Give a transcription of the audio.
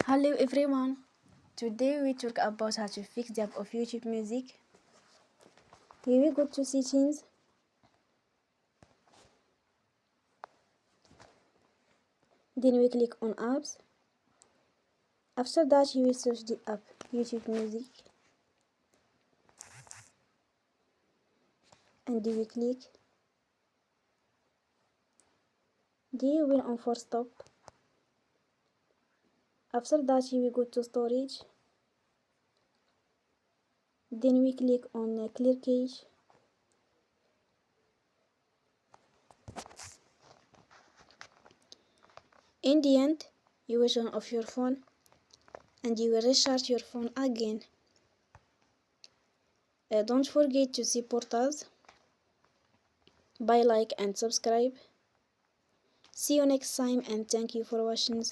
Hello everyone, today we talk about how to fix the app of YouTube Music. Here we go to settings. Then we click on apps. After that you will search the app YouTube Music. And you will click. Then you will on force stop. After that you will go to storage. Then we click on clear cache. In the end, you will turn off your phone and you will restart your phone again. Don't forget to support us by like and subscribe. See you next time and thank you for watching.